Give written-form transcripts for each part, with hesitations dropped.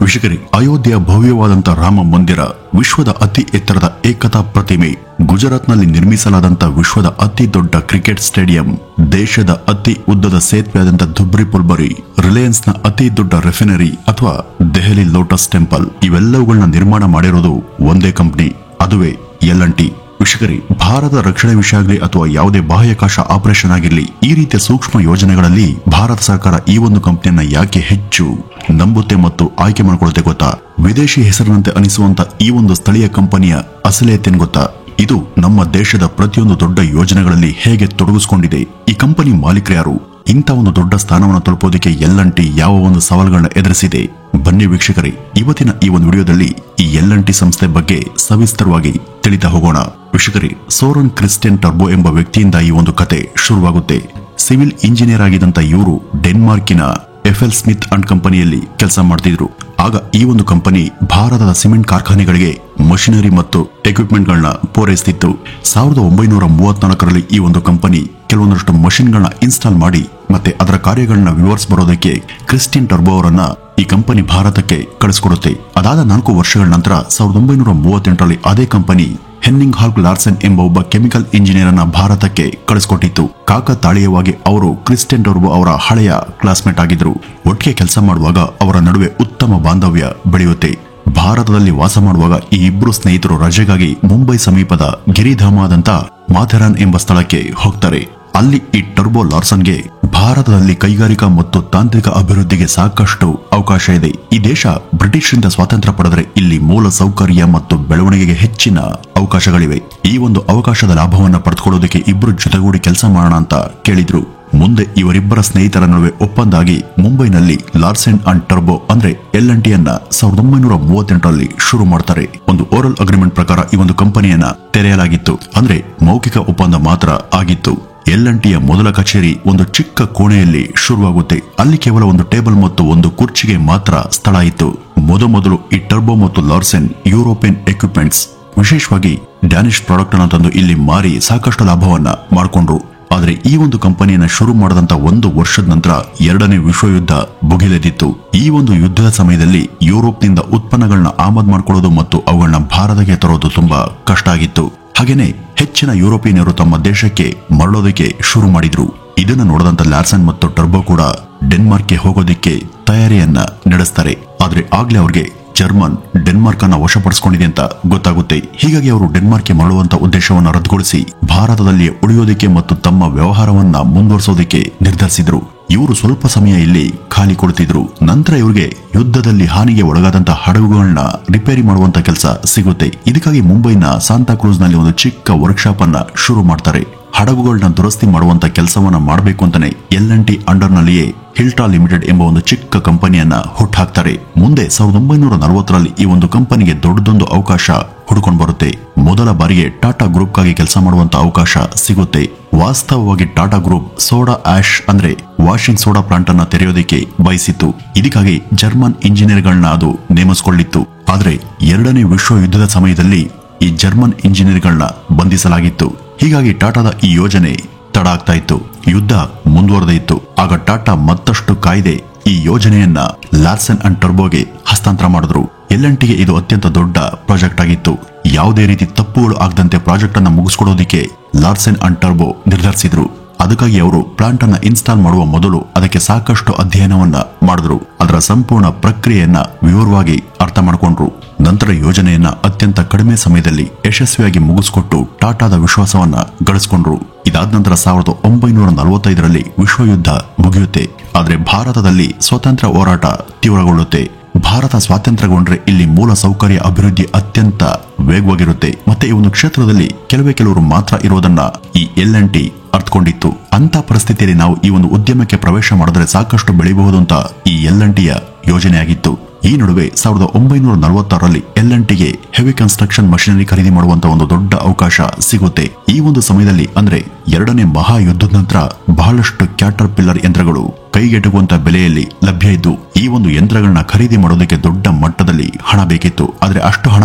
ವೀಕ್ಷಕರೇ, ಅಯೋಧ್ಯೆಯ ಭವ್ಯವಾದಂಥ ರಾಮ ಮಂದಿರ, ವಿಶ್ವದ ಅತಿ ಎತ್ತರದ ಏಕತಾ ಪ್ರತಿಮೆ, ಗುಜರಾತ್ನಲ್ಲಿ ನಿರ್ಮಿಸಲಾದಂಥ ವಿಶ್ವದ ಅತಿ ದೊಡ್ಡ ಕ್ರಿಕೆಟ್ ಸ್ಟೇಡಿಯಂ, ದೇಶದ ಅತಿ ಉದ್ದದ ಸೇತುವೆಯಾದಂಥ ಧುಬ್ರಿ ಪುಲ್ಬರಿ, ರಿಲಯನ್ಸ್ನ ಅತಿ ದೊಡ್ಡ ರೆಫಿನರಿ ಅಥವಾ ದೆಹಲಿ ಲೋಟಸ್ ಟೆಂಪಲ್, ಇವೆಲ್ಲವುಗಳನ್ನ ನಿರ್ಮಾಣ ಮಾಡಿರೋದು ಒಂದೇ ಕಂಪನಿ, ಅದುವೇ L&T. ವೀಕ್ಷಕರೇ, ಭಾರತದ ರಕ್ಷಣೆ ವಿಷಯ ಆಗಲಿ ಅಥವಾ ಯಾವುದೇ ಬಾಹ್ಯಾಕಾಶ ಆಪರೇಷನ್ ಆಗಿರಲಿ, ಈ ರೀತಿಯ ಸೂಕ್ಷ್ಮ ಯೋಜನೆಗಳಲ್ಲಿ ಭಾರತ ಸರ್ಕಾರ ಈ ಒಂದು ಕಂಪನಿಯನ್ನ ಯಾಕೆ ಹೆಚ್ಚು ನಂಬುತ್ತೆ ಮತ್ತು ಆಯ್ಕೆ ಮಾಡಿಕೊಳ್ಳುತ್ತೆ ಗೊತ್ತಾ? ವಿದೇಶಿ ಹೆಸರಿನಂತೆ ಅನಿಸುವಂತ ಈ ಒಂದು ಸ್ಥಳೀಯ ಕಂಪನಿಯ ಅಸಲಿಯತ್ತೇನು ಗೊತ್ತಾ? ಇದು ನಮ್ಮ ದೇಶದ ಪ್ರತಿಯೊಂದು ದೊಡ್ಡ ಯೋಜನೆಗಳಲ್ಲಿ ಹೇಗೆ ತೊಡಗಿಸಿಕೊಂಡಿದೆ. ಈ ಕಂಪನಿ ಮಾಲೀಕರು ಯಾರು? ಇಂಥ ಒಂದು ದೊಡ್ಡ ಸ್ಥಾನವನ್ನು ತಲುಪೋದಕ್ಕೆ L&T ಯಾವ ಒಂದು ಸವಾಲುಗಳನ್ನ ಎದುರಿಸಿದೆ? ಬನ್ನಿ ವೀಕ್ಷಕರೇ, ಇವತ್ತಿನ ಈ ಒಂದು ವಿಡಿಯೋದಲ್ಲಿ ಈ L&T ಸಂಸ್ಥೆ ಬಗ್ಗೆ ಸವಿಸ್ತರವಾಗಿ ತಿಳಿತಾ ಹೋಗೋಣ. ವೀಕ್ಷಕರೇ, ಸೋರನ್ ಕ್ರಿಸ್ಟಿಯನ್ ಟರ್ಬೋ ಎಂಬ ವ್ಯಕ್ತಿಯಿಂದ ಈ ಒಂದು ಕತೆ ಶುರುವಾಗುತ್ತೆ. ಸಿವಿಲ್ ಇಂಜಿನಿಯರ್ ಆಗಿದ್ದಂತ ಇವರು ಡೆನ್ಮಾರ್ಕಿನ FL ಸ್ಮಿತ್ ಅಂಡ್ ಕಂಪನಿಯಲ್ಲಿ ಕೆಲಸ ಮಾಡ್ತಿದ್ರು. ಆಗ ಈ ಒಂದು ಕಂಪನಿ ಭಾರತದ ಸಿಮೆಂಟ್ ಕಾರ್ಖಾನೆಗಳಿಗೆ ಮಷಿನರಿ ಮತ್ತು ಎಕ್ವಿಪ್ಮೆಂಟ್ ಗಳನ್ನ ಪೂರೈಸುತ್ತಿತ್ತು. 1934ರಲ್ಲಿ ಈ ಒಂದು ಕಂಪನಿ ಕೆಲವೊಂದಷ್ಟು ಮಷಿನ್ ಗಳನ್ನ ಇನ್ಸ್ಟಾಲ್ ಮಾಡಿ ಮತ್ತೆ ಅದರ ಕಾರ್ಯಗಳನ್ನ ವಿವರಿಸಿ ಬರೋದಕ್ಕೆ ಕ್ರಿಸ್ಟಿಯನ್ ಟರ್ಬೋ ಅವರನ್ನ ಈ ಕಂಪನಿ ಭಾರತಕ್ಕೆ ಕಳಿಸಿಕೊಡುತ್ತೆ. ಅದಾದ 4 ವರ್ಷಗಳ ನಂತರ 1938ರಲ್ಲಿ ಅದೇ ಕಂಪನಿ ಹೆನ್ನಿಂಗ್ ಹಾಲ್ಕ್ ಲಾರ್ಸೆನ್ ಎಂಬ ಒಬ್ಬ ಕೆಮಿಕಲ್ ಇಂಜಿನಿಯರ್ ಅನ್ನ ಭಾರತಕ್ಕೆ ಕಳಿಸಿಕೊಟ್ಟಿತ್ತು. ಕಾಕತಾಳೀಯವಾಗಿ ಅವರು ಕ್ರಿಸ್ಟಿಯನ್ ಟರ್ಬೋ ಅವರ ಹಳೆಯ ಕ್ಲಾಸ್ಮೇಟ್ ಆಗಿದ್ರು. ಒಟ್ಟಿಗೆ ಕೆಲಸ ಮಾಡುವಾಗ ಅವರ ನಡುವೆ ಉತ್ತಮ ಬಾಂಧವ್ಯ ಬೆಳೆಯುತ್ತೆ. ಭಾರತದಲ್ಲಿ ವಾಸ ಮಾಡುವಾಗ ಈ ಇಬ್ಬರು ಸ್ನೇಹಿತರು ರಜೆಗಾಗಿ ಮುಂಬೈ ಸಮೀಪದ ಗಿರಿಧಾಮದಂತ ಮಾಥೆರಾನ್ ಎಂಬ ಸ್ಥಳಕ್ಕೆ ಹೋಗ್ತಾರೆ. ಅಲ್ಲಿ ಈ ಟರ್ಬೋ ಲಾರ್ಸನ್ಗೆ ಭಾರತದಲ್ಲಿ ಕೈಗಾರಿಕಾ ಮತ್ತು ತಾಂತ್ರಿಕ ಅಭಿವೃದ್ಧಿಗೆ ಸಾಕಷ್ಟು ಅವಕಾಶ ಇದೆ. ಈ ದೇಶ ಬ್ರಿಟಿಷರಿಂದ ಸ್ವಾತಂತ್ರ್ಯ ಪಡೆದರೆ ಇಲ್ಲಿ ಮೂಲ ಸೌಕರ್ಯ ಮತ್ತು ಬೆಳವಣಿಗೆಗೆ ಹೆಚ್ಚಿನ ಅವಕಾಶಗಳಿವೆ. ಈ ಒಂದು ಅವಕಾಶದ ಲಾಭವನ್ನ ಪಡೆದುಕೊಳ್ಳೋದಕ್ಕೆ ಇಬ್ಬರು ಜೊತೆಗೂಡಿ ಕೆಲಸ ಮಾಡೋಣ ಅಂತ ಕೇಳಿದ್ರು. ಮುಂದೆ ಇವರಿಬ್ಬರ ಸ್ನೇಹಿತರ ನಡುವೆ ಒಪ್ಪಂದ ಆಗಿ ಮುಂಬೈನಲ್ಲಿ ಲಾರ್ಸೆನ್ ಅಂಡ್ ಟರ್ಬೋ ಅಂದ್ರೆ L&T ಅನ್ನ 1938ರಲ್ಲಿ ಶುರು ಮಾಡ್ತಾರೆ. ಒಂದು ಓರಲ್ ಅಗ್ರಿಮೆಂಟ್ ಪ್ರಕಾರ ಈ ಒಂದು ಕಂಪನಿಯನ್ನ ತೆರೆಯಲಾಗಿತ್ತು. ಅಂದ್ರೆ ಮೌಖಿಕ ಒಪ್ಪಂದ ಮಾತ್ರ ಆಗಿತ್ತು. L&Tಯ ಮೊದಲ ಕಚೇರಿ ಒಂದು ಚಿಕ್ಕ ಕೋಣೆಯಲ್ಲಿ ಶುರುವಾಗುತ್ತೆ. ಅಲ್ಲಿ ಕೇವಲ ಒಂದು ಟೇಬಲ್ ಮತ್ತು ಒಂದು ಕುರ್ಚಿಗೆ ಮಾತ್ರ ಸ್ಥಳ ಇತ್ತು. ಮೊದಲು ಈ ಟರ್ಬೋ ಮತ್ತು ಲಾರ್ಸೆನ್ ಯುರೋಪಿಯನ್ ಎಕ್ವಿಪ್ಮೆಂಟ್ಸ್, ವಿಶೇಷವಾಗಿ ಡ್ಯಾನಿಶ್ ಪ್ರಾಡಕ್ಟ್ ಅನ್ನು ತಂದು ಇಲ್ಲಿ ಮಾರಿ ಸಾಕಷ್ಟು ಲಾಭವನ್ನ ಮಾಡಿಕೊಂಡ್ರು. ಆದ್ರೆ ಈ ಒಂದು ಕಂಪನಿಯನ್ನ ಶುರು ಮಾಡದಂತ 1 ವರ್ಷದ ನಂತರ 2ನೇ ವಿಶ್ವಯುದ್ಧ ಭುಗಿಲೆದ್ದಿತ್ತು. ಈ ಒಂದು ಯುದ್ಧದ ಸಮಯದಲ್ಲಿ ಯುರೋಪ್ನಿಂದ ಉತ್ಪನ್ನಗಳನ್ನ ಆಮದು ಮಾಡಿಕೊಳ್ಳೋದು ಮತ್ತು ಅವುಗಳನ್ನ ಭಾರತಕ್ಕೆ ತರೋದು ತುಂಬಾ ಕಷ್ಟ ಆಗಿತ್ತು. ಹಾಗೇನೆ ಹೆಚ್ಚಿನ ಯುರೋಪಿಯನ್ನರು ತಮ್ಮ ದೇಶಕ್ಕೆ ಮರಳೋದಕ್ಕೆ ಶುರು ಮಾಡಿದ್ರು. ಇದನ್ನ ನೋಡದಂತ ಲಾರ್ಸನ್ ಮತ್ತು ಟರ್ಬೋ ಕೂಡ ಡೆನ್ಮಾರ್ಕ್ಗೆ ಹೋಗೋದಿಕ್ಕೆ ತಯಾರಿಯನ್ನ ನಡೆಸ್ತಾರೆ. ಆದ್ರೆ ಆಗ್ಲೇ ಅವ್ರಿಗೆ ಜರ್ಮನ್ ಡೆನ್ಮಾರ್ಕ್ ಅನ್ನ ವಶಪಡಿಸಿಕೊಂಡಿದೆ ಅಂತ ಗೊತ್ತಾಗುತ್ತೆ. ಹೀಗಾಗಿ ಅವರು ಡೆನ್ಮಾರ್ಕ್ಗೆ ಮರಳುವಂತ ಉದ್ದೇಶವನ್ನ ರದ್ದುಗೊಳಿಸಿ ಭಾರತದಲ್ಲಿ ಉಳಿಯೋದಕ್ಕೆ ಮತ್ತು ತಮ್ಮ ವ್ಯವಹಾರವನ್ನ ಮುಂದುವರಿಸೋದಕ್ಕೆ ನಿರ್ಧರಿಸಿದ್ರು. ಇವರು ಸ್ವಲ್ಪ ಸಮಯ ಇಲ್ಲಿ ಖಾಲಿ ಕೊಡ್ತಿದ್ರು. ನಂತರ ಇವರಿಗೆ ಯುದ್ಧದಲ್ಲಿ ಹಾನಿಗೆ ಒಳಗಾದಂತ ಹಡಗುಗಳನ್ನ ರಿಪೇರಿ ಮಾಡುವಂತ ಕೆಲಸ ಸಿಗುತ್ತೆ. ಇದಕ್ಕಾಗಿ ಮುಂಬೈನ ಸಾಂತಾ ಕ್ರೂಸ್ ನಲ್ಲಿ ಒಂದು ಚಿಕ್ಕ ವರ್ಕ್ಶಾಪ್ ಅನ್ನ ಶುರು ಮಾಡ್ತಾರೆ. ಹಡಗುಗಳನ್ನ ದುರಸ್ತಿ ಮಾಡುವಂತ ಕೆಲಸವನ್ನ ಮಾಡಬೇಕು ಅಂತಾನೆ L&T ಅಂಡರ್ ನಲ್ಲಿಯೇ ಹಿಲ್ಟಾ ಲಿಮಿಟೆಡ್ ಎಂಬ ಒಂದು ಚಿಕ್ಕ ಕಂಪನಿಯನ್ನ ಹುಟ್ಟಾಕ್ತಾರೆ. ಮುಂದೆ 1940ರಲ್ಲಿ ಈ ಒಂದು ಕಂಪನಿಗೆ ದೊಡ್ಡದೊಂದು ಅವಕಾಶ ಹುಡುಕೊಂಡು ಬರುತ್ತೆ. ಮೊದಲ ಬಾರಿಗೆ ಟಾಟಾ ಗ್ರೂಪ್ ಗಾಗಿ ಕೆಲಸ ಮಾಡುವಂತ ಅವಕಾಶ ಸಿಗುತ್ತೆ. ವಾಸ್ತವವಾಗಿ ಟಾಟಾ ಗ್ರೂಪ್ ಸೋಡಾ ಆಶ್ ಅಂದ್ರೆ ವಾಷಿಂಗ್ ಸೋಡಾ ಪ್ಲಾಂಟ್ ಅನ್ನ ತೆರೆಯೋದಕ್ಕೆ ಬಯಸಿತ್ತು. ಇದಕ್ಕಾಗಿ ಜರ್ಮನ್ ಇಂಜಿನಿಯರ್ ಗಳನ್ನ ಅದು ನೇಮಿಸಿಕೊಳ್ಳಿತ್ತು. ಆದ್ರೆ 2ನೇ ವಿಶ್ವ ಯುದ್ಧದ ಸಮಯದಲ್ಲಿ ಈ ಜರ್ಮನ್ ಇಂಜಿನಿಯರ್ ಗಳನ್ನ ಬಂಧಿಸಲಾಗಿತ್ತು. ಹೀಗಾಗಿ ಟಾಟಾದ ಈ ಯೋಜನೆ ತಡ ಆಗ್ತಾ ಇತ್ತು. ಯುದ್ಧ ಮುಂದುವರೆದೇ ಇತ್ತು. ಆಗ ಟಾಟಾ ಮತ್ತಷ್ಟು ಕಾಯ್ದೆ ಈ ಯೋಜನೆಯನ್ನ ಲಾರ್ಸೆನ್ ಅಂಡ್ ಟರ್ಬೋಗೆ ಹಸ್ತಾಂತರ ಮಾಡಿದ್ರು. L&Tಗೆ ಇದು ಅತ್ಯಂತ ದೊಡ್ಡ ಪ್ರಾಜೆಕ್ಟ್ ಆಗಿತ್ತು. ಯಾವುದೇ ರೀತಿ ತಪ್ಪುಗಳು ಆಗದಂತೆ ಪ್ರಾಜೆಕ್ಟ್ ಅನ್ನ ಮುಗಿಸ್ಕೊಡೋದಿಕ್ಕೆ ಲಾರ್ಸೆನ್ ಅಂಡ್ ಟರ್ಬೋ ನಿರ್ಧರಿಸಿದ್ರು. ಅದಕ್ಕಾಗಿ ಅವರು ಪ್ಲಾಂಟ್ ಅನ್ನ ಇನ್ಸ್ಟಾಲ್ ಮಾಡುವ ಮೊದಲು ಅದಕ್ಕೆ ಸಾಕಷ್ಟು ಅಧ್ಯಯನವನ್ನ ಮಾಡಿದ್ರು. ಅದರ ಸಂಪೂರ್ಣ ಪ್ರಕ್ರಿಯೆಯನ್ನ ವಿವರವಾಗಿ ಅರ್ಥ ಮಾಡಿಕೊಂಡ್ರು. ನಂತರ ಯೋಜನೆಯನ್ನ ಅತ್ಯಂತ ಕಡಿಮೆ ಸಮಯದಲ್ಲಿ ಯಶಸ್ವಿಯಾಗಿ ಮುಗಿಸಿಕೊಟ್ಟು ಟಾಟಾದ ವಿಶ್ವಾಸವನ್ನ ಗಳಿಸಿಕೊಂಡ್ರು. ಇದಾದ ನಂತರ 1945ರಲ್ಲಿ ವಿಶ್ವಯುದ್ಧ ಮುಗಿಯುತ್ತೆ. ಆದ್ರೆ ಭಾರತದಲ್ಲಿ ಸ್ವಾತಂತ್ರ್ಯ ಹೋರಾಟ ತೀವ್ರಗೊಳ್ಳುತ್ತೆ. ಭಾರತ ಸ್ವಾತಂತ್ರ್ಯಗೊಂಡ್ರೆ ಇಲ್ಲಿ ಮೂಲ ಸೌಕರ್ಯ ಅಭಿವೃದ್ಧಿ ಅತ್ಯಂತ ವೇಗವಾಗಿರುತ್ತೆ. ಮತ್ತೆ ಈ ಒಂದು ಕ್ಷೇತ್ರದಲ್ಲಿ ಕೆಲವರು ಮಾತ್ರ ಇರೋದನ್ನ ಈ L&T ಅರ್ಥಕೊಂಡಿತ್ತು. ಅಂತ ಪರಿಸ್ಥಿತಿಯಲ್ಲಿ ನಾವು ಈ ಒಂದು ಉದ್ಯಮಕ್ಕೆ ಪ್ರವೇಶ ಮಾಡಿದ್ರೆ ಸಾಕಷ್ಟು ಬೆಳೆಯಬಹುದು ಅಂತ ಈ L&Tಯ ಯೋಜನೆಯಾಗಿತ್ತು. ಈ ನಡುವೆ 1946ರಲ್ಲಿ L&Tಗೆ ಹೆವಿ ಕನ್ಸ್ಟ್ರಕ್ಷನ್ ಮಷಿನರಿ ಖರೀದಿ ಮಾಡುವಂತ ಒಂದು ದೊಡ್ಡ ಅವಕಾಶ ಸಿಗುತ್ತೆ. ಈ ಒಂದು ಸಮಯದಲ್ಲಿ ಅಂದ್ರೆ 2ನೇ ಮಹಾಯುದ್ಧದ ನಂತರ ಬಹಳಷ್ಟು ಕ್ಯಾಟರ್ ಪಿಲ್ಲರ್ ಯಂತ್ರಗಳು ಕೈಗೆಟುಕುವಂತ ಬೆಲೆಯಲ್ಲಿ ಲಭ್ಯ ಇದ್ದು ಈ ಒಂದು ಯಂತ್ರಗಳನ್ನ ಖರೀದಿ ಮಾಡೋದಕ್ಕೆ ದೊಡ್ಡ ಮಟ್ಟದಲ್ಲಿ ಹಣ ಬೇಕಿತ್ತು. ಆದ್ರೆ ಅಷ್ಟು ಹಣ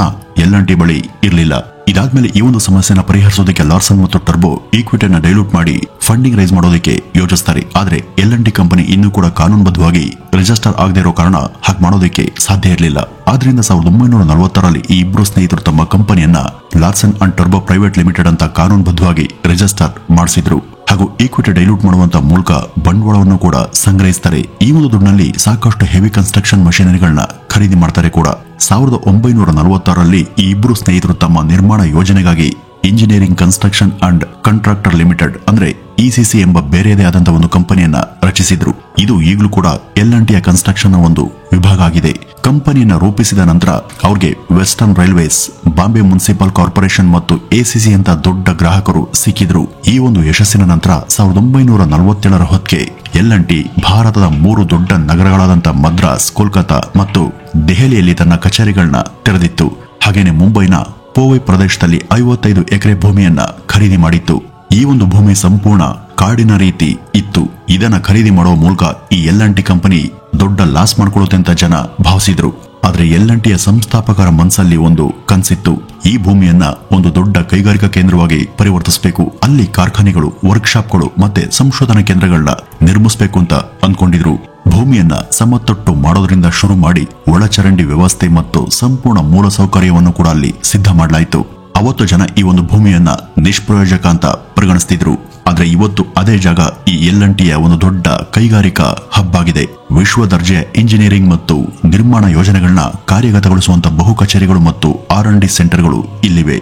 L&T ಬಳಿ ಇರಲಿಲ್ಲ. ಇದಾದ್ಮೇಲೆ ಈ ಒಂದು ಸಮಸ್ಯೆನ ಪರಿಹರಿಸೋದಕ್ಕೆ ಲಾರ್ಸನ್ ಮತ್ತು ಟರ್ಬೋ ಈಕ್ವಿಟಿಯನ್ನ ಡೈಲ್ಯೂಟ್ ಮಾಡಿ ಫಂಡಿಂಗ್ ರೈಸ್ ಮಾಡೋದಕ್ಕೆ ಯೋಚಿಸ್ತಾರೆ. ಆದ್ರೆ L&T ಕಂಪನಿ ಇನ್ನೂ ಕೂಡ ಕಾನೂನುಬದ್ಧವಾಗಿ ರಿಜಿಸ್ಟರ್ ಆಗದೇ ಇರೋ ಕಾರಣ ಹಾಗೆ ಮಾಡೋದಕ್ಕೆ ಸಾಧ್ಯ ಇರಲಿಲ್ಲ. ಆದ್ರಿಂದ 1940ರಲ್ಲಿ ಈ ಇಬ್ರು ಸ್ನೇಹಿತರು ತಮ್ಮ ಕಂಪನಿಯನ್ನ Larsen and turbo private limited ಅಂತ ಕಾನೂನುಬದ್ಧವಾಗಿ ರಿಜಿಸ್ಟರ್ ಮಾಡಿಸಿದ್ರು ಹಾಗೂ ಈಕ್ವಿಟಿ ಡೈಲ್ಯೂಟ್ ಮಾಡುವಂತ ಮೂಲಕ ಬಂಡವಾಳವನ್ನು ಕೂಡ ಸಂಗ್ರಹಿಸ್ತಾರೆ. ಈ ಒಂದು ದುಡ್ಡಿನಲ್ಲಿ ಸಾಕಷ್ಟು ಹೆವಿ ಕನ್ಸ್ಟ್ರಕ್ಷನ್ ಮಷಿನರಿಗಳನ್ನ ಖರೀದಿ ಮಾಡ್ತಾರೆ ಕೂಡ. 1946ರಲ್ಲಿ ಈ ಇಬ್ರು ಸ್ನೇಹಿತರು ತಮ್ಮ ನಿರ್ಮಾಣ ಯೋಜನೆಗಾಗಿ engineering construction and contractor limited ಅಂದ್ರೆ ECC ಎಂಬ ಬೇರೆಯದೇ ಆದಂತಹ ಒಂದು ಕಂಪನಿಯನ್ನ ರಚಿಸಿದ್ರು. ಇದು ಈಗಲೂ ಕೂಡ L&Tಯ ಕನ್ಸ್ಟ್ರಕ್ಷನ್ ಒಂದು ವಿಭಾಗ ಆಗಿದೆ. ಕಂಪನಿಯನ್ನ ರೂಪಿಸಿದ ನಂತರ ಅವ್ರಿಗೆ western railways, Bombay municipal corporation ಮತ್ತು ACC ಅಂತ ದೊಡ್ಡ ಗ್ರಾಹಕರು ಸಿಕ್ಕಿದ್ರು. ಈ ಒಂದು ಯಶಸ್ಸಿನ ನಂತರ 1947ರ ಹೊತ್ತಿಗೆ L&T ಭಾರತದ 3 ದೊಡ್ಡ ನಗರಗಳಾದಂಥ ಮದ್ರಾಸ್, ಕೋಲ್ಕತಾ ಮತ್ತು ದೆಹಲಿಯಲ್ಲಿ ತನ್ನ ಕಚೇರಿಗಳನ್ನ ತೆರೆದಿತ್ತು. ಹಾಗೇನೆ ಮುಂಬೈನ ಪೋವೈ ಪ್ರದೇಶದಲ್ಲಿ 55 ಎಕರೆ ಭೂಮಿಯನ್ನ ಖರೀದಿ ಮಾಡಿತ್ತು. ಈ ಒಂದು ಭೂಮಿ ಸಂಪೂರ್ಣ ಕಾಡಿನ ರೀತಿ ಇತ್ತು. ಇದನ್ನ ಖರೀದಿ ಮಾಡುವ ಮೂಲಕ ಈ L&T ಕಂಪನಿ ದೊಡ್ಡ ಲಾಸ್ ಮಾಡ್ಕೊಳ್ಳುತ್ತೆ ಅಂತ ಜನ ಭಾವಿಸಿದ್ರು. ಆದ್ರೆ L&Tಯ ಸಂಸ್ಥಾಪಕರ ಮನಸ್ಸಲ್ಲಿ ಒಂದು ಕನಸಿತ್ತು. ಈ ಭೂಮಿಯನ್ನ ಒಂದು ದೊಡ್ಡ ಕೈಗಾರಿಕಾ ಕೇಂದ್ರವಾಗಿ ಪರಿವರ್ತಿಸಬೇಕು, ಅಲ್ಲಿ ಕಾರ್ಖಾನೆಗಳು, ವರ್ಕ್ಶಾಪ್ಗಳು ಮತ್ತೆ ಸಂಶೋಧನಾ ಕೇಂದ್ರಗಳನ್ನ ನಿರ್ಮಿಸಬೇಕು ಅಂತ ಅಂದ್ಕೊಂಡಿದ್ರು. ಭೂಮಿಯನ್ನ ಸಮತಟ್ಟು ಮಾಡೋದ್ರಿಂದ ಶುರು ಮಾಡಿ ಒಳಚರಂಡಿ ವ್ಯವಸ್ಥೆ ಮತ್ತು ಸಂಪೂರ್ಣ ಮೂಲಸೌಕರ್ಯವನ್ನು ಕೂಡ ಅಲ್ಲಿ ಸಿದ್ಧ ಮಾಡಲಾಯಿತು. ಅವತ್ತು ಜನ ಈ ಒಂದು ಭೂಮಿಯನ್ನ ನಿಷ್ಪ್ರಯೋಜಕ ಅಂತ ಪರಿಗಣಿಸ್ತಿದ್ರು. ಆದ್ರೆ ಇವತ್ತು ಅದೇ ಜಾಗ ಈ L&Tಯ ಒಂದು ದೊಡ್ಡ ಕೈಗಾರಿಕಾ ಹಬ್ ಆಗಿದೆ. ವಿಶ್ವ ದರ್ಜೆಯ ಇಂಜಿನಿಯರಿಂಗ್ ಮತ್ತು ನಿರ್ಮಾಣ ಯೋಜನೆಗಳನ್ನ ಕಾರ್ಯಗತಗೊಳಿಸುವಂತ ಬಹು ಕಚೇರಿಗಳು ಮತ್ತು R&D ಸೆಂಟರ್ಗಳು ಇಲ್ಲಿವೆ.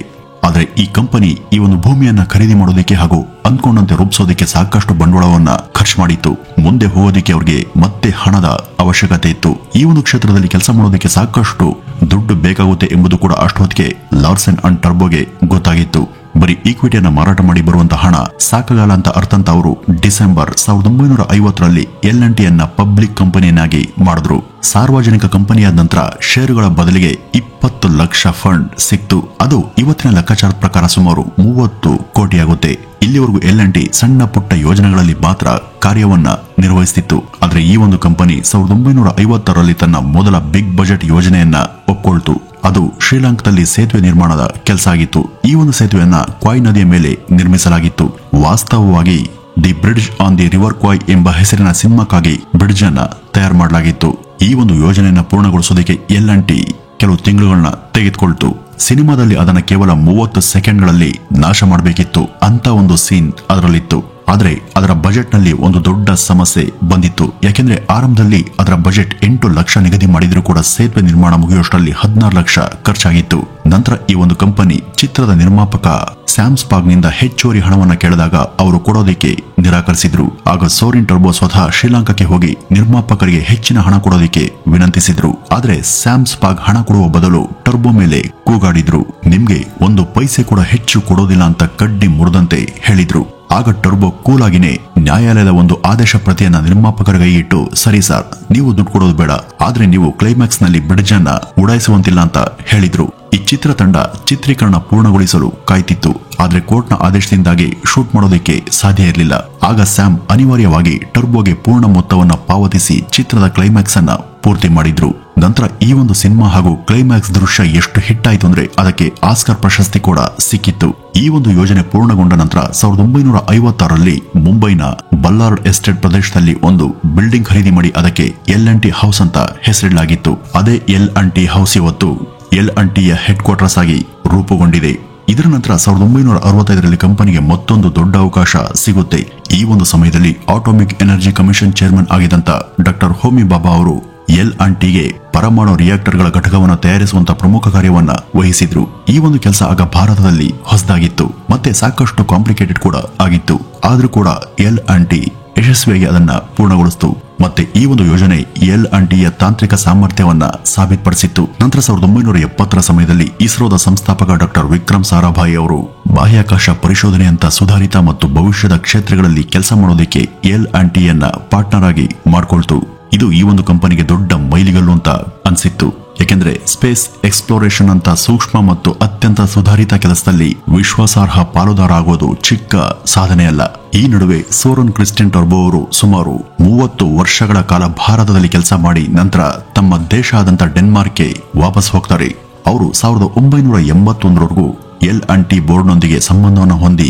ಆದ್ರೆ ಈ ಕಂಪನಿ ಈ ಒಂದು ಭೂಮಿಯನ್ನ ಖರೀದಿ ಮಾಡೋದಕ್ಕೆ ಹಾಗೂ ಅಂದ್ಕೊಂಡಂತೆ ರೂಪಿಸೋದಕ್ಕೆ ಸಾಕಷ್ಟು ಬಂಡವಾಳವನ್ನ ಖರ್ಚು ಮಾಡಿತ್ತು. ಮುಂದೆ ಹೋಗೋದಕ್ಕೆ ಅವ್ರಿಗೆ ಮತ್ತೆ ಹಣದ ಅವಶ್ಯಕತೆ ಇತ್ತು. ಈ ಒಂದು ಕ್ಷೇತ್ರದಲ್ಲಿ ಕೆಲಸ ಮಾಡೋದಕ್ಕೆ ಸಾಕಷ್ಟು ದುಡ್ಡು ಬೇಕಾಗುತ್ತೆ ಎಂಬುದು ಕೂಡ ಅಷ್ಟೊತ್ತಿಗೆ ಲಾರ್ಸನ್ ಅಂಡ್ ಟರ್ಬೋಗೆ ಗೊತ್ತಾಗಿತ್ತು. ಬರೀ ಈಕ್ವಿಟಿಯನ್ನ ಮಾರಾಟ ಮಾಡಿ ಬರುವಂತಹ ಹಣ ಸಾಕಾಗಲ್ಲ ಅಂತ ಅರ್ಥ ಅಂತ ಅವರು ಡಿಸೆಂಬರ್ 1950ರಲ್ಲಿ L&Tಯನ್ನ ಪಬ್ಲಿಕ್ ಕಂಪನಿಯನ್ನಾಗಿ ಮಾಡಿದ್ರು. ಸಾರ್ವಜನಿಕ ಕಂಪನಿಯಾದ ನಂತರ ಷೇರುಗಳ ಬದಲಿಗೆ 20 ಲಕ್ಷ ಫಂಡ್ ಸಿಕ್ತು. ಅದು ಇವತ್ತಿನ ಲೆಕ್ಕಾಚಾರದ ಪ್ರಕಾರ ಸುಮಾರು 30 ಕೋಟಿ ಆಗುತ್ತೆ. ಇಲ್ಲಿವರೆಗೂ L&T ಸಣ್ಣ ಪುಟ್ಟ ಯೋಜನೆಗಳಲ್ಲಿ ಮಾತ್ರ ಕಾರ್ಯವನ್ನ ನಿರ್ವಹಿಸುತ್ತಿತ್ತು. ಆದ್ರೆ ಈ ಒಂದು ಕಂಪನಿ 1950ರಲ್ಲಿ ತನ್ನ ಮೊದಲ ಬಿಗ್ ಬಜೆಟ್ ಯೋಜನೆಯನ್ನ ಒಪ್ಕೊಳ್ತು. ಅದು ಶ್ರೀಲಂಕಾದಲ್ಲಿ ಸೇತುವೆ ನಿರ್ಮಾಣದ ಕೆಲಸ ಆಗಿತ್ತು. ಈ ಒಂದು ಸೇತುವೆಯನ್ನ ಕ್ವಾಯ್ ನದಿಯ ಮೇಲೆ ನಿರ್ಮಿಸಲಾಗಿತ್ತು. ವಾಸ್ತವವಾಗಿ the bridge on the river quiet ಎಂಬ ಹೆಸರಿನ ಸಿನಿಮಾಕ್ಕಾಗಿ ಬ್ರಿಡ್ಜ್ ಅನ್ನ ತಯಾರು ಮಾಡಲಾಗಿತ್ತು. ಈ ಒಂದು ಯೋಜನೆಯನ್ನ ಪೂರ್ಣಗೊಳಿಸೋದಕ್ಕೆ L&T ಕೆಲವು ತಿಂಗಳುಗಳನ್ನ ತೆಗೆದುಕೊಳ್ತು. ಸಿನಿಮಾದಲ್ಲಿ ಅದನ್ನ ಕೇವಲ 30 ಸೆಕೆಂಡ್ಗಳಲ್ಲಿ ನಾಶ ಮಾಡಬೇಕಿತ್ತು ಅಂತ ಒಂದು ಸೀನ್ ಅದರಲ್ಲಿತ್ತು. ಆದ್ರೆ ಅದರ ಬಜೆಟ್ ನಲ್ಲಿ ಒಂದು ದೊಡ್ಡ ಸಮಸ್ಯೆ ಬಂದಿತ್ತು. ಯಾಕೆಂದ್ರೆ ಆರಂಭದಲ್ಲಿ ಅದರ ಬಜೆಟ್ 8 ಲಕ್ಷ ನಿಗದಿ ಮಾಡಿದ್ರೂ ಕೂಡ ಸೇತುವೆ ನಿರ್ಮಾಣ ಮುಗಿಯುವಷ್ಟರಲ್ಲಿ 16 ಲಕ್ಷ ಖರ್ಚಾಗಿತ್ತು. ನಂತರ ಈ ಒಂದು ಕಂಪನಿ ಚಿತ್ರದ ನಿರ್ಮಾಪಕ ಸ್ಯಾಮ್ ಸ್ಪಾಗ್ ನಿಂದ ಹೆಚ್ಚುವರಿ ಹಣವನ್ನ ಕೇಳಿದಾಗ ಅವರು ಕೊಡೋದಕ್ಕೆ ನಿರಾಕರಿಸಿದ್ರು. ಆಗ ಸೋರಿನ್ ಟರ್ಬೋ ಸ್ವತಃ ಶ್ರೀಲಂಕಾಕ್ಕೆ ಹೋಗಿ ನಿರ್ಮಾಪಕರಿಗೆ ಹೆಚ್ಚಿನ ಹಣ ಕೊಡೋದಕ್ಕೆ ವಿನಂತಿಸಿದ್ರು. ಆದ್ರೆ ಸ್ಯಾಮ್ ಸ್ಪಾಗ್ ಹಣ ಕೊಡುವ ಬದಲು ಟರ್ಬೋ ಮೇಲೆ ಕೂಗಾಡಿದ್ರು. ನಿಮ್ಗೆ 1 ಪೈಸೆ ಕೂಡ ಹೆಚ್ಚು ಕೊಡೋದಿಲ್ಲ ಅಂತ ಕಡ್ಡಿ ಮುರಿದಂತೆ ಹೇಳಿದ್ರು. ಆಗ ಟರ್ಬೋ ಕೂಲಾಗಿನೇ ನ್ಯಾಯಾಲಯದ ಒಂದು ಆದೇಶ ಪ್ರತಿಯನ್ನ ನಿರ್ಮಾಪಕರ ಕೈಯಿಟ್ಟು, ಸರಿ ಸರ್, ನೀವು ದುಡ್ಡು ಕೊಡೋದು ಬೇಡ, ಆದ್ರೆ ನೀವು ಕ್ಲೈಮ್ಯಾಕ್ಸ್ ನಲ್ಲಿ ಬ್ರಿಡ್ಜ್ ಅನ್ನ ಉಡಾಯಿಸುವಂತಿಲ್ಲ ಅಂತ ಹೇಳಿದ್ರು. ಈ ಚಿತ್ರತಂಡ ಚಿತ್ರೀಕರಣ ಪೂರ್ಣಗೊಳಿಸಲು ಕಾಯ್ತಿತ್ತು. ಆದ್ರೆ ಕೋರ್ಟ್ನ ಆದೇಶದಿಂದಾಗಿ ಶೂಟ್ ಮಾಡೋದಕ್ಕೆ ಸಾಧ್ಯ ಇರಲಿಲ್ಲ. ಆಗ ಸ್ಯಾಮ್ ಅನಿವಾರ್ಯವಾಗಿ ಟರ್ಬೋಗೆ ಪೂರ್ಣ ಮೊತ್ತವನ್ನ ಪಾವತಿಸಿ ಚಿತ್ರದ ಕ್ಲೈಮ್ಯಾಕ್ಸ್ ಅನ್ನ ಪೂರ್ತಿ ಮಾಡಿದ್ರು. ನಂತರ ಈ ಒಂದು ಸಿನಿಮಾ ಹಾಗೂ ಕ್ಲೈಮ್ಯಾಕ್ಸ್ ದೃಶ್ಯ ಎಷ್ಟು ಹಿಟ್ ಆಯ್ತು ಅಂದ್ರೆ ಅದಕ್ಕೆ ಆಸ್ಕರ್ ಪ್ರಶಸ್ತಿ ಕೂಡ ಸಿಕ್ಕಿತ್ತು. ಈ ಒಂದು ಯೋಜನೆ ಪೂರ್ಣಗೊಂಡ ನಂತರ 1956ರಲ್ಲಿ ಮುಂಬೈನ ಬಲ್ಲಾರ್ಡ್ ಎಸ್ಟೇಟ್ ಪ್ರದೇಶದಲ್ಲಿ ಒಂದು ಬಿಲ್ಡಿಂಗ್ ಖರೀದಿ ಮಾಡಿ ಅದಕ್ಕೆ L&T ಹೌಸ್ ಅಂತ ಹೆಸರಿಡಲಾಗಿತ್ತು. ಅದೇ L&T ಹೌಸ್ ಇವತ್ತು L&Tಯ ಹೆಡ್ ಕ್ವಾರ್ಟರ್ಸ್ ಆಗಿ ರೂಪುಗೊಂಡಿದೆ. ಇದರ ನಂತರ 1965ರಲ್ಲಿ ಕಂಪನಿಗೆ ಮತ್ತೊಂದು ದೊಡ್ಡ ಅವಕಾಶ ಸಿಗುತ್ತೆ. ಈ ಒಂದು ಸಮಯದಲ್ಲಿ ಆಟೋಮಿಕ್ ಎನರ್ಜಿ ಕಮಿಷನ್ ಚೇರ್ಮನ್ ಆಗಿದ್ದಂತ ಡಾಕ್ಟರ್ ಹೋಮಿ ಬಾಬಾ ಅವರು L&Tಗೆ ಪರಮಾಣು ರಿಯಾಕ್ಟರ್ಗಳ ಘಟಕವನ್ನು ತಯಾರಿಸುವಂತ ಪ್ರಮುಖ ಕಾರ್ಯವನ್ನ ವಹಿಸಿದ್ರು. ಈ ಒಂದು ಕೆಲಸ ಆಗ ಭಾರತದಲ್ಲಿ ಹೊಸದಾಗಿತ್ತು ಮತ್ತೆ ಸಾಕಷ್ಟು ಕಾಂಪ್ಲಿಕೇಟೆಡ್ ಕೂಡ ಆಗಿತ್ತು. ಆದ್ರೂ ಕೂಡ L&T ಯಶಸ್ವಿಯಾಗಿ ಅದನ್ನ ಪೂರ್ಣಗೊಳಿಸಿತು. ಮತ್ತೆ ಈ ಒಂದು ಯೋಜನೆ L&Tಯ ತಾಂತ್ರಿಕ ಸಾಮರ್ಥ್ಯವನ್ನ ಸಾಬೀತುಪಡಿಸಿತ್ತು. ನಂತರ 1970ರ ಸಮಯದಲ್ಲಿ ಇಸ್ರೋದ ಸಂಸ್ಥಾಪಕ ಡಾಕ್ಟರ್ ವಿಕ್ರಮ್ ಸಾರಾಭಾಯಿ ಅವರು ಬಾಹ್ಯಾಕಾಶ ಪರಿಶೋಧನೆಯಂತ ಸುಧಾರಿತ ಮತ್ತು ಭವಿಷ್ಯದ ಕ್ಷೇತ್ರಗಳಲ್ಲಿ ಕೆಲಸ ಮಾಡೋದಕ್ಕೆ L&Tಯನ್ನ ಪಾರ್ಟ್ನರ್ ಆಗಿ ಮಾಡ್ಕೊಳ್ತು. ಇದು ಈ ಒಂದು ಕಂಪನಿಗೆ ದೊಡ್ಡ ಮೈಲಿಗಲ್ಲು ಅಂತ ಅನ್ಸಿತ್ತು. ಯಾಕೆಂದ್ರೆ ಸ್ಪೇಸ್ ಎಕ್ಸ್ಪ್ಲೋರೇಷನ್ ಅಂತ ಸೂಕ್ಷ್ಮ ಮತ್ತು ಅತ್ಯಂತ ಸುಧಾರಿತ ಕೆಲಸದಲ್ಲಿ ವಿಶ್ವಾಸಾರ್ಹ ಪಾಲುದಾರ ಆಗೋದು ಚಿಕ್ಕ ಸಾಧನೆ ಅಲ್ಲ. ಈ ನಡುವೆ ಸೋರನ್ ಕ್ರಿಸ್ಟಿಯನ್ ಟರ್ಬೋ ಅವರು ಸುಮಾರು 30 ವರ್ಷಗಳ ಕಾಲ ಭಾರತದಲ್ಲಿ ಕೆಲಸ ಮಾಡಿ ನಂತರ ತಮ್ಮ ದೇಶ ಆದಂತ ಡೆನ್ಮಾರ್ಕ್ಗೆ ವಾಪಸ್ ಹೋಗ್ತಾರೆ. ಅವರು 1981ರವರೆಗೂ L&T ಬೋರ್ಡ್ನೊಂದಿಗೆ ಸಂಬಂಧವನ್ನು ಹೊಂದಿ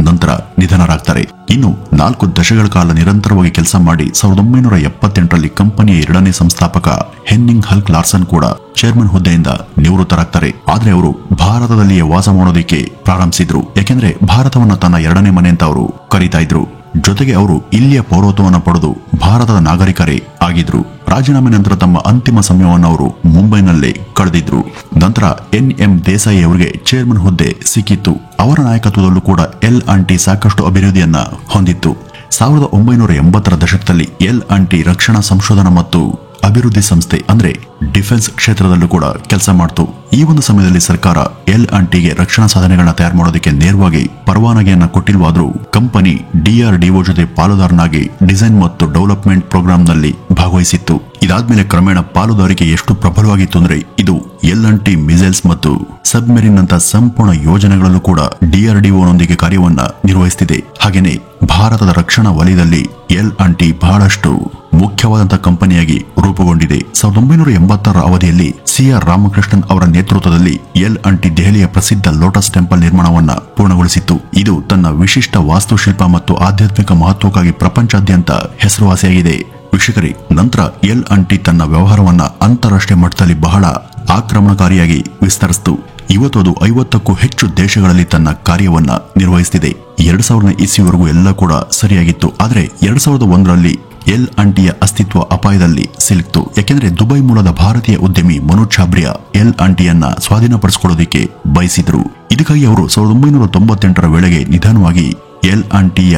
ನಂತರ ನಿಧನರಾಗ್ತಾರೆ. ಇನ್ನು 4 ದಶಕಗಳ ಕಾಲ ನಿರಂತರವಾಗಿ ಕೆಲಸ ಮಾಡಿ 1978ರಲ್ಲಿ ಕಂಪನಿಯ 2ನೇ ಸಂಸ್ಥಾಪಕ ಹೆನ್ನಿಂಗ್ ಹಲ್ಕ್ ಲಾರ್ಸನ್ ಕೂಡ ಚೇರ್ಮನ್ ಹುದ್ದೆಯಿಂದ ನಿವೃತ್ತರಾಗ್ತಾರೆ. ಆದ್ರೆ ಅವರು ಭಾರತದಲ್ಲಿಯೇ ವಾಸ ಮಾಡೋದಿಕ್ಕೆ ಪ್ರಾರಂಭಿಸಿದ್ರು. ಯಾಕೆಂದ್ರೆ ಭಾರತವನ್ನ ತನ್ನ 2ನೇ ಮನೆ ಅಂತ ಅವರು ಕರೀತಾ ಇದ್ರು. ಜೊತೆಗೆ ಅವರು ಇಲ್ಲಿಯ ಪೌರತ್ವವನ್ನು ಪಡೆದು ಭಾರತದ ನಾಗರಿಕರೇ ಆಗಿದ್ರು. ರಾಜೀನಾಮೆ ನಂತರ ತಮ್ಮ ಅಂತಿಮ ಸಮಯವನ್ನು ಅವರು ಮುಂಬೈನಲ್ಲೇ ಕಳೆದಿದ್ರು. ನಂತರ NM ದೇಸಾಯಿ ಅವರಿಗೆ ಚೇರ್ಮನ್ ಹುದ್ದೆ ಸಿಕ್ಕಿತ್ತು. ಅವರ ನಾಯಕತ್ವದಲ್ಲೂ ಕೂಡ L&T ಸಾಕಷ್ಟು ಅಭಿವೃದ್ಧಿಯನ್ನ ಹೊಂದಿತ್ತು. 1980ರ ದಶಕದಲ್ಲಿ L&T ರಕ್ಷಣಾ ಸಂಶೋಧನಾ ಮತ್ತು ಅಭಿವೃದ್ಧಿ ಸಂಸ್ಥೆ ಅಂದ್ರೆ ಡಿಫೆನ್ಸ್ ಕ್ಷೇತ್ರದಲ್ಲೂ ಕೂಡ ಕೆಲಸ ಮಾಡ್ತು. ಈ ಒಂದು ಸಮಯದಲ್ಲಿ ಸರ್ಕಾರ L&Tಗೆ ರಕ್ಷಣಾ ಸಾಧನೆಗಳನ್ನ ತಯಾರು ಮಾಡೋದಕ್ಕೆ ನೇರವಾಗಿ ಪರವಾನಗಿಯನ್ನ ಕೊಟ್ಟಿಲ್ವಾದ್ರೂ ಕಂಪನಿ DRDO ಜೊತೆ ಪಾಲುದಾರನಾಗಿ ಡಿಸೈನ್ ಮತ್ತು ಡೆವಲಪ್ಮೆಂಟ್ ಪ್ರೋಗ್ರಾಂನಲ್ಲಿ ಭಾಗವಹಿಸಿತ್ತು. ಇದಾದ್ಮೇಲೆ ಕ್ರಮೇಣ ಪಾಲುದಾರಿಕೆ ಎಷ್ಟು ಪ್ರಬಲವಾಗಿತ್ತು ಅಂದ್ರೆ ಇದು L&T ಮಿಸೈಲ್ಸ್ ಮತ್ತು ಸಬ್ಮೆರಿನ್ ನಂತ ಸಂಪೂರ್ಣ ಯೋಜನೆಗಳಲ್ಲೂ ಕೂಡ DRDOನೊಂದಿಗೆ ಕಾರ್ಯವನ್ನ ನಿರ್ವಹಿಸುತ್ತಿದೆ. ಹಾಗೇನೆ ಭಾರತದ ರಕ್ಷಣಾ ವಲಯದಲ್ಲಿ L&T ಬಹಳಷ್ಟು ಮುಖ್ಯವಾದಂತಹ ಕಂಪನಿಯಾಗಿ ರೂಪುಗೊಂಡಿದೆ. 1980ರ ಅವಧಿಯಲ್ಲಿ CR ರಾಮಕೃಷ್ಣನ್ ಅವರ ನೇತೃತ್ವದಲ್ಲಿ L&T ದೆಹಲಿಯ ಪ್ರಸಿದ್ಧ ಲೋಟಸ್ ಟೆಂಪಲ್ ನಿರ್ಮಾಣವನ್ನ ಪೂರ್ಣಗೊಳಿಸಿತ್ತು. ಇದು ತನ್ನ ವಿಶಿಷ್ಟ ವಾಸ್ತುಶಿಲ್ಪ ಮತ್ತು ಆಧ್ಯಾತ್ಮಿಕ ಮಹತ್ವಕ್ಕಾಗಿ ಪ್ರಪಂಚಾದ್ಯಂತ ಹೆಸರುವಾಸಿಯಾಗಿದೆ. ವೀಕ್ಷಕರೇ, ನಂತರ L&T ತನ್ನ ವ್ಯವಹಾರವನ್ನ ಅಂತಾರಾಷ್ಟ್ರೀಯ ಮಟ್ಟದಲ್ಲಿ ಬಹಳ ಆಕ್ರಮಣಕಾರಿಯಾಗಿ ವಿಸ್ತರಿಸಿತು. ಇವತ್ತು ಅದು 50ಕ್ಕೂ ಹೆಚ್ಚು ದೇಶಗಳಲ್ಲಿ ತನ್ನ ಕಾರ್ಯವನ್ನ ನಿರ್ವಹಿಸುತ್ತಿದೆ. 2000ನೇ ಇಸ್ವಿವರೆಗೂ ಎಲ್ಲ ಕೂಡ ಸರಿಯಾಗಿತ್ತು. ಆದ್ರೆ 2001ರಲ್ಲಿ L&Tಯ ಅಸ್ತಿತ್ವ ಅಪಾಯದಲ್ಲಿ ಸಿಲುಕಿತು. ಯಾಕೆಂದ್ರೆ ದುಬೈ ಮೂಲದ ಭಾರತೀಯ ಉದ್ಯಮಿ ಮನೋಜ್ ಛಾಬ್ರಿಯಾ L&Tಯನ್ನ ಸ್ವಾಧೀನಪಡಿಸಿಕೊಳ್ಳೋದಕ್ಕೆ ಬಯಸಿದ್ರು. ಇದಕ್ಕಾಗಿ ಅವರು 1998ರ ವೇಳೆಗೆ ನಿಧಾನವಾಗಿ L&Tಯ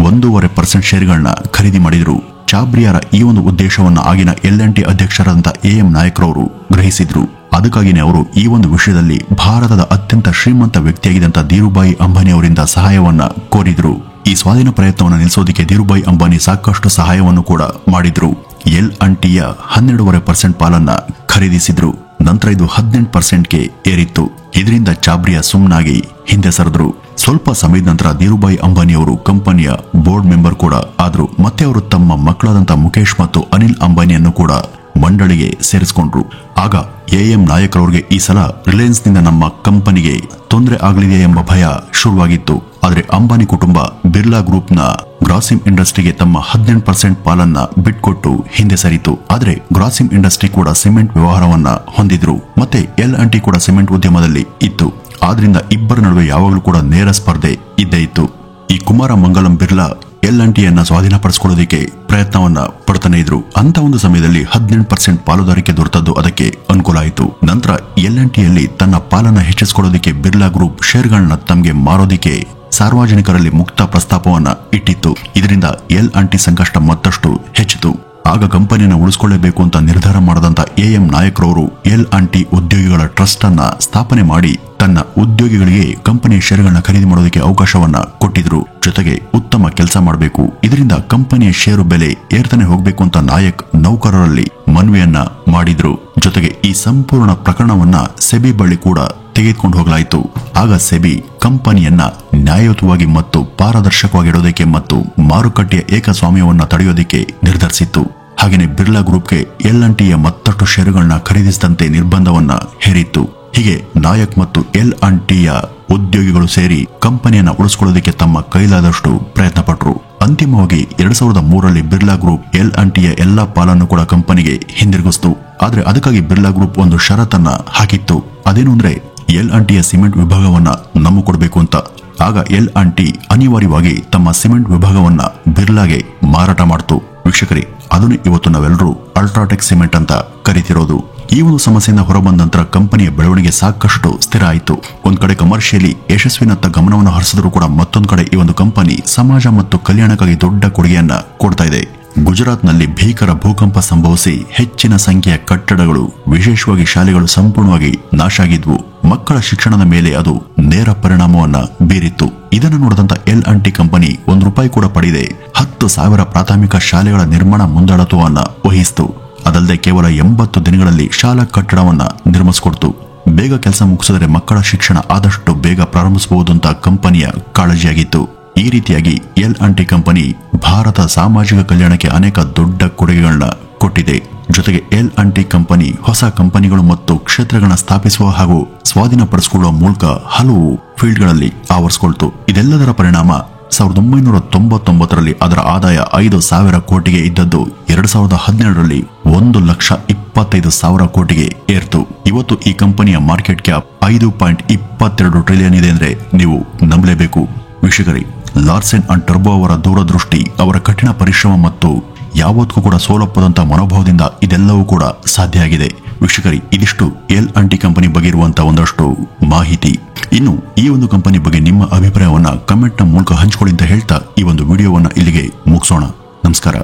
1.5% ಶೇರ್ಗಳನ್ನ ಖರೀದಿ ಮಾಡಿದ್ರು. ಛಾಬ್ರಿಯಾರ ಈ ಒಂದು ಉದ್ದೇಶವನ್ನ ಆಗಿನ L&T ಅಧ್ಯಕ್ಷರಾದಂತಹ AM ನಾಯಕರವರು ಗ್ರಹಿಸಿದ್ರು. ಅದಕ್ಕಾಗಿಯೇ ಅವರು ಈ ಒಂದು ವಿಷಯದಲ್ಲಿ ಭಾರತದ ಅತ್ಯಂತ ಶ್ರೀಮಂತ ವ್ಯಕ್ತಿಯಾಗಿದ್ದಂತಹ ಧೀರುಭಾಯಿ ಅಂಬಾನಿ ಅವರಿಂದ ಸಹಾಯವನ್ನ ಕೋರಿದ್ರು. ಈ ಸ್ವಾಧೀನ ಪ್ರಯತ್ನವನ್ನು ನಿಲ್ಲಿಸೋದಕ್ಕೆ ಧೀರುಭಾಯಿ ಅಂಬಾನಿ ಸಾಕಷ್ಟು ಸಹಾಯವನ್ನು ಕೂಡ ಮಾಡಿದ್ರು. L&Tಯ 12.5% ಪಾಲನ್ನ ಖರೀದಿಸಿದ್ರು. ನಂತರ ಇದು 18%ಗೆ ಏರಿತ್ತು. ಇದರಿಂದ ಛಾಬ್ರಿಯಾ ಸುಮ್ಮನಾಗಿ ಹಿಂದೆ ಸರಿದ್ರು. ಸ್ವಲ್ಪ ಸಮಯದ ನಂತರ ಧೀರುಭಾಯಿ ಅಂಬಾನಿ ಅವರು ಕಂಪನಿಯ ಬೋರ್ಡ್ ಮೆಂಬರ್ ಕೂಡ ಆದ್ರು. ಮತ್ತೆ ಅವರು ತಮ್ಮ ಮಕ್ಕಳಾದಂತಹ ಮುಖೇಶ್ ಮತ್ತು ಅನಿಲ್ ಅಂಬಾನಿಯನ್ನು ಕೂಡ ಮಂಡಳಿಗೆ ಸೇರಿಸಿಕೊಂಡ್ರು. ಆಗ AM ನಾಯಕರವರಿಗೆ ಈ ಸಲ ರಿಲಯನ್ಸ್ ನಿಂದ ನಮ್ಮ ಕಂಪನಿಗೆ ತೊಂದರೆ ಆಗಲಿದೆ ಎಂಬ ಭಯ ಶುರುವಾಗಿತ್ತು. ಆದ್ರೆ ಅಂಬಾನಿ ಕುಟುಂಬ ಬಿರ್ಲಾ ಗ್ರೂಪ್ನ ಗ್ರಾಸಿಮ್ ಇಂಡಸ್ಟ್ರಿಗೆ ತಮ್ಮ 18% ಪಾಲನ್ನ ಬಿಟ್ಕೊಟ್ಟು ಹಿಂದೆ ಸರಿತು. ಆದ್ರೆ ಗ್ರಾಸಿಮ್ ಇಂಡಸ್ಟ್ರಿ ಕೂಡ ಸಿಮೆಂಟ್ ವ್ಯವಹಾರವನ್ನ ಹೊಂದಿದ್ರು. ಮತ್ತೆ L&T ಕೂಡ ಸಿಮೆಂಟ್ ಉದ್ಯಮದಲ್ಲಿ ಇತ್ತು. ಆದ್ರಿಂದ ಇಬ್ಬರ ನಡುವೆ ಯಾವಾಗಲೂ ಕೂಡ ನೇರ ಸ್ಪರ್ಧೆ ಇದ್ದೇ ಇತ್ತು. ಈ ಕುಮಾರ ಮಂಗಲಂ ಬಿರ್ಲಾ L&Tಯನ್ನ ಸ್ವಾಧೀನಪಡಿಸಿಕೊಳ್ಳೋದಕ್ಕೆ ಪ್ರಯತ್ನವನ್ನ ಪಡ್ತಾನೆ ಇದ್ರು. ಅಂತ ಒಂದು ಸಮಯದಲ್ಲಿ 18% ಪಾಲುದಾರಿಕೆ ದೊರೆತದ್ದು ಅದಕ್ಕೆ ಅನುಕೂಲ ಆಯಿತು. ನಂತರ L&Tಯಲ್ಲಿ ತನ್ನ ಪಾಲನ್ನ ಹೆಚ್ಚಿಸಿಕೊಳ್ಳೋದಕ್ಕೆ ಬಿರ್ಲಾ ಗ್ರೂಪ್ ಶೇರ್ಗಳನ್ನ ತಮಗೆ ಮಾರೋದಿಕ್ಕೆ ಸಾರ್ವಜನಿಕರಲ್ಲಿ ಮುಕ್ತ ಪ್ರಸ್ತಾಪವನ್ನ ಇಟ್ಟಿತ್ತು. ಇದರಿಂದ L&T ಸಂಕಷ್ಟ ಮತ್ತಷ್ಟು ಹೆಚ್ಚಿತು. ಆಗ ಕಂಪನಿಯನ್ನು ಉಳಿಸಿಕೊಳ್ಳಬೇಕು ಅಂತ ನಿರ್ಧಾರ ಮಾಡದಂತ AM ನಾಯಕರವರು L&T ಉದ್ಯೋಗಿಗಳ ಟ್ರಸ್ಟ್ ಅನ್ನ ಸ್ಥಾಪನೆ ಮಾಡಿ ತನ್ನ ಉದ್ಯೋಗಿಗಳಿಗೆ ಕಂಪನಿಯ ಶೇರ್ಗಳನ್ನ ಖರೀದಿ ಮಾಡೋದಕ್ಕೆ ಅವಕಾಶವನ್ನ ಕೊಟ್ಟಿದ್ರು. ಜೊತೆಗೆ ಉತ್ತಮ ಕೆಲಸ ಮಾಡಬೇಕು, ಇದರಿಂದ ಕಂಪನಿಯ ಷೇರು ಬೆಲೆ ಏರ್ತಾನೆ ಹೋಗ್ಬೇಕು ಅಂತ ನಾಯಕ್ ನೌಕರರಲ್ಲಿ ಮನವಿಯನ್ನ ಮಾಡಿದ್ರು. ಜೊತೆಗೆ ಈ ಸಂಪೂರ್ಣ ಪ್ರಕರಣವನ್ನ ಸೆಬಿ ಬಳಿ ಕೂಡ ತೆಗೆದುಕೊಂಡು ಹೋಗಲಾಯಿತು. ಆಗ ಸೆಬಿ ಕಂಪನಿಯನ್ನ ನ್ಯಾಯಯುತವಾಗಿ ಮತ್ತು ಪಾರದರ್ಶಕವಾಗಿ ಇಡೋದಕ್ಕೆ ಮತ್ತು ಮಾರುಕಟ್ಟೆಯ ಏಕಸ್ವಾಮ್ಯವನ್ನ ತಡೆಯೋದಕ್ಕೆ ನಿರ್ಧರಿಸಿತ್ತು. ಹಾಗೆಯೇ ಬಿರ್ಲಾ ಗ್ರೂಪ್ಗೆ L&Tಯ ಮತ್ತಷ್ಟು ಷೇರುಗಳನ್ನ ಖರೀದಿಸಿದಂತೆ ನಿರ್ಬಂಧವನ್ನ ಹೇರಿತ್ತು. ಹೀಗೆ ನಾಯಕ್ ಮತ್ತು L&Tಯ ಉದ್ಯೋಗಿಗಳು ಸೇರಿ ಕಂಪನಿಯನ್ನ ಉಳಿಸಿಕೊಳ್ಳೋದಕ್ಕೆ ತಮ್ಮ ಕೈಲಾದಷ್ಟು ಪ್ರಯತ್ನ ಪಟ್ಟರು. ಅಂತಿಮವಾಗಿ 2003ರಲ್ಲಿ ಬಿರ್ಲಾ ಗ್ರೂಪ್ L&Tಯ ಎಲ್ಲಾ ಪಾಲನ್ನು ಕೂಡ ಕಂಪನಿಗೆ ಹಿಂದಿರುಗಿಸಿತು. ಆದ್ರೆ ಅದಕ್ಕಾಗಿ ಬಿರ್ಲಾ ಗ್ರೂಪ್ ಒಂದು ಷರತ್ತನ್ನ ಹಾಕಿತ್ತು. ಅದೇನು ಅಂದ್ರೆ L&Tಯ ಸಿಮೆಂಟ್ ವಿಭಾಗವನ್ನ ನಮಗೆ ಕೊಡಬೇಕು ಅಂತ. ಆಗ L&T ಅನಿವಾರ್ಯವಾಗಿ ತಮ್ಮ ಸಿಮೆಂಟ್ ವಿಭಾಗವನ್ನ ಬಿರ್ಲಾಗೆ ಮಾರಾಟ ಮಾಡ್ತು. ವೀಕ್ಷಕರೇ, ಅದನ್ನು ಇವತ್ತು ನಾವೆಲ್ಲರೂ ಅಲ್ಟ್ರಾಟೆಕ್ ಸಿಮೆಂಟ್ ಅಂತ ಕರಿತಿರೋದು. ಈ ಒಂದು ಸಮಸ್ಯೆಯಿಂದ ಹೊರಬಂದ ನಂತರ ಕಂಪನಿಯ ಬೆಳವಣಿಗೆ ಸಾಕಷ್ಟು ಸ್ಥಿರ ಆಯಿತು. ಒಂದ್ ಕಡೆ ಕಮರ್ಷಿಯಲಿ ಯಶಸ್ವಿನತ್ತ ಗಮನವನ್ನು ಹರಿಸಿದ್ರು ಕೂಡ ಮತ್ತೊಂದು ಕಡೆ ಈ ಒಂದು ಕಂಪನಿ ಸಮಾಜ ಮತ್ತು ಕಲ್ಯಾಣಕ್ಕಾಗಿ ದೊಡ್ಡ ಕೊಡುಗೆಯನ್ನ ಕೊಡ್ತಾ ಇದೆ. ಗುಜರಾತ್ನಲ್ಲಿ ಭೀಕರ ಭೂಕಂಪ ಸಂಭವಿಸಿ ಹೆಚ್ಚಿನ ಸಂಖ್ಯೆಯ ಕಟ್ಟಡಗಳು, ವಿಶೇಷವಾಗಿ ಶಾಲೆಗಳು ಸಂಪೂರ್ಣವಾಗಿ ನಾಶ ಆಗಿದ್ವು. ಮಕ್ಕಳ ಶಿಕ್ಷಣದ ಮೇಲೆ ಅದು ನೇರ ಪರಿಣಾಮವನ್ನ ಬೀರಿತ್ತು. ಇದನ್ನು ನೋಡಿದಂತ L&T ಕಂಪನಿ ₹1 ಕೂಡ ಪಡೆಯದೆ 10,000 ಪ್ರಾಥಮಿಕ ಶಾಲೆಗಳ ನಿರ್ಮಾಣ ಮುಂದಾಳತ್ವವನ್ನ ವಹಿಸಿತು. ಅದಲ್ಲದೆ ಕೇವಲ 80 ದಿನಗಳಲ್ಲಿ ಶಾಲಾ ಕಟ್ಟಡವನ್ನ ನಿರ್ಮಿಸಿಕೊಡ್ತು. ಬೇಗ ಕೆಲಸ ಮುಗಿಸಿದರೆ ಮಕ್ಕಳ ಶಿಕ್ಷಣ ಆದಷ್ಟು ಬೇಗ ಪ್ರಾರಂಭಿಸಬಹುದು ಅಂತ ಕಂಪನಿಯ ಕಾಳಜಿಯಾಗಿತ್ತು. ಈ ರೀತಿಯಾಗಿ L&T ಕಂಪನಿ ಭಾರತ ಸಾಮಾಜಿಕ ಕಲ್ಯಾಣಕ್ಕೆ ಅನೇಕ ದೊಡ್ಡ ಕೊಡುಗೆಗಳನ್ನ ಕೊಟ್ಟಿದೆ. ಜೊತೆಗೆ L&T ಕಂಪನಿ ಹೊಸ ಕಂಪನಿಗಳು ಮತ್ತು ಕ್ಷೇತ್ರಗಳನ್ನ ಸ್ಥಾಪಿಸುವ ಹಾಗೂ ಸ್ವಾಧೀನಪಡಿಸಿಕೊಳ್ಳುವ ಮೂಲಕ ಹಲವು ಫೀಲ್ಡ್ಗಳಲ್ಲಿ ಆವರಿಸಿಕೊಳ್ತು. ಇದೆಲ್ಲದರ ಪರಿಣಾಮ 1999ರಲ್ಲಿ ಅದರ ಆದಾಯ 5,000 ಕೋಟಿಗೆ ಇದ್ದದ್ದು 2017ರಲ್ಲಿ 1,25,000 ಕೋಟಿಗೆ ಏರ್ತು. ಇವತ್ತು ಈ ಕಂಪನಿಯ ಮಾರ್ಕೆಟ್ ಕ್ಯಾಪ್ 5.22 ಟ್ರಿಲಿಯನ್ ಇದೆ ಅಂದ್ರೆ ನೀವು ನಂಬಲೇಬೇಕು. ವೀಕ್ಷಕರೇ, ಲಾರ್ಸೆನ್ ಅಂಡ್ ಟರ್ಬೋ ಅವರ ದೂರದೃಷ್ಟಿ, ಅವರ ಕಠಿಣ ಪರಿಶ್ರಮ ಮತ್ತು ಯಾವತ್ತೂ ಕೂಡ ಸೋಲಪ್ಪದಂತ ಮನೋಭಾವದಿಂದ ಇದೆಲ್ಲವೂ ಕೂಡ ಸಾಧ್ಯ ಆಗಿದೆ. ವೀಕ್ಷಕರೇ, ಇದಿಷ್ಟು L&T ಕಂಪನಿ ಬಗ್ಗೆ ಇರುವಂತಹ ಒಂದಷ್ಟು ಮಾಹಿತಿ. ಇನ್ನು ಈ ಒಂದು ಕಂಪನಿ ಬಗ್ಗೆ ನಿಮ್ಮ ಅಭಿಪ್ರಾಯವನ್ನ ಕಮೆಂಟ್ ನ ಮೂಲಕ ಹಂಚಿಕೊಳ್ಳಿ ಅಂತ ಹೇಳ್ತಾ ಈ ಒಂದು ವಿಡಿಯೋವನ್ನ ಇಲ್ಲಿಗೆ ಮುಗಿಸೋಣ. ನಮಸ್ಕಾರ.